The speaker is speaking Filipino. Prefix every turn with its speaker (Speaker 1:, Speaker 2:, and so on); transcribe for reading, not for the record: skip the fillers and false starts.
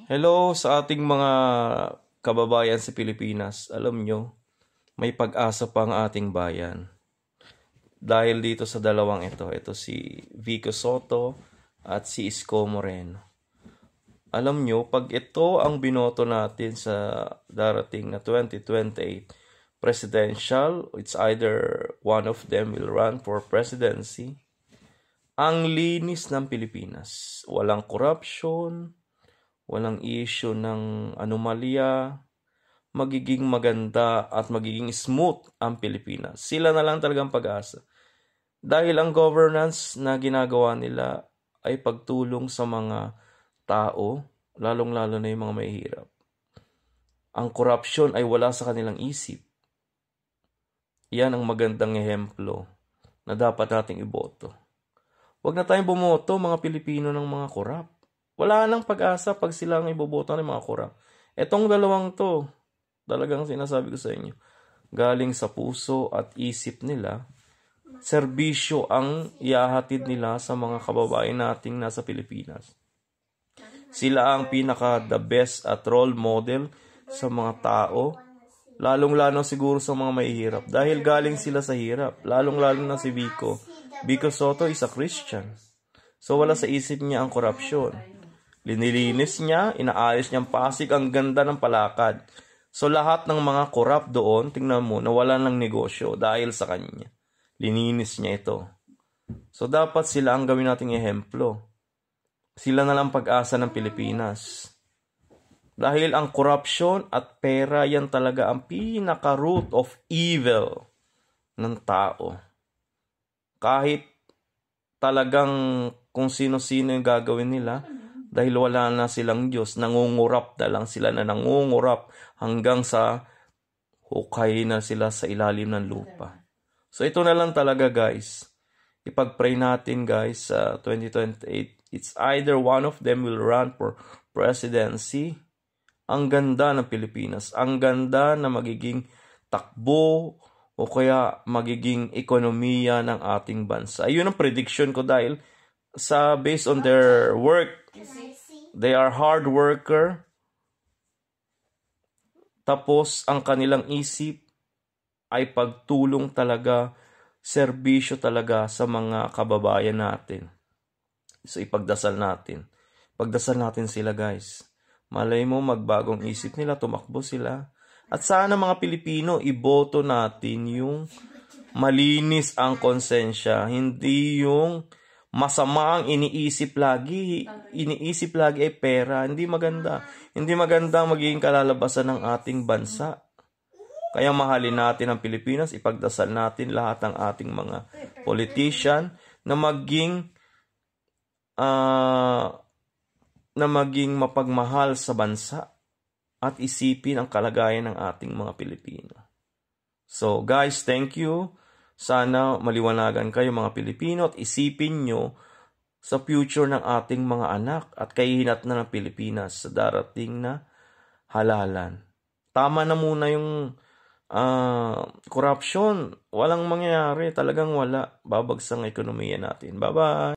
Speaker 1: Hello sa ating mga kababayan sa Pilipinas. Alam nyo, may pag-asa pa ang ating bayan. Dahil dito sa dalawang ito si Vico Soto at si Isko Moreno. Alam nyo, pag ito ang binoto natin sa darating na 2028 presidential, it's either one of them will run for presidency. Ang linis ng Pilipinas. Walang corruption, walang issue ng anomalya, magiging maganda at magiging smooth ang Pilipinas. Sila na lang talagang pag-asa. Dahil ang governance na ginagawa nila ay pagtulong sa mga tao, lalong-lalo na yung mga mahihirap. Ang corruption ay wala sa kanilang isip. Yan ang magandang ehemplo na dapat nating iboto. Huwag na tayong bumoto mga Pilipino ng mga korap. Wala nang pag-asa pag sila ang iboboto ng mga korap. Etong dalawang to, talagang sinasabi ko sa inyo, galing sa puso at isip nila, serbisyo ang iahatid nila sa mga kababayan nating nasa Pilipinas. Sila ang pinaka-the best at role model sa mga tao, lalong-lalo siguro sa mga mahihirap. Dahil galing sila sa hirap, lalong-lalo na si Vico. Vico Soto is a Christian. So wala sa isip niya ang korupsyon. Linilinis niya, inaayos niyang Pasig, ang ganda ng palakad. So lahat ng mga korap doon, tingnan mo, nawalan ng negosyo dahil sa kanya. Lininis niya ito. So dapat sila ang gawin nating ehemplo. Sila na lang pag-asa ng Pilipinas. Dahil ang corruption at pera, yan talaga ang pinaka-root of evil ng tao. Kahit talagang kung sino-sino yung gagawin nila, dahil wala na silang Diyos, nangungurap na lang sila na nangungurap hanggang sa hukay na sila sa ilalim ng lupa. So ito na lang talaga guys. Ipag-pray natin guys sa 2028. It's either one of them will run for presidency. Ang ganda ng Pilipinas. Ang ganda na magiging takbo o kaya magiging ekonomiya ng ating bansa. Ayun ang prediction ko dahil sa based on their work, they are hard worker. Tapos ang kanilang isip ay pagtulong talaga, serbisyo talaga sa mga kababayan natin. So ipagdasal natin. Pagdasal natin sila guys. Malay mo magbagong isip nila, tumakbo sila. At sana mga Pilipino, iboto natin yung malinis ang konsensya, hindi yung masama ang iniisip lagi. Iniisip lagi ay pera. Hindi maganda. Hindi maganda magiging kalalabasan ng ating bansa. Kaya mahalin natin ang Pilipinas. Ipagdasal natin lahat ng ating mga politician na maging mapagmahal sa bansa at isipin ang kalagayan ng ating mga Pilipino. So guys, thank you. Sana maliwanagan kayo mga Pilipino at isipin nyo sa future ng ating mga anak at kahihinat na ng Pilipinas sa darating na halalan. Tama na muna yung corruption. Walang mangyayari. Talagang wala. Babagsak ang ekonomiya natin. Bye-bye!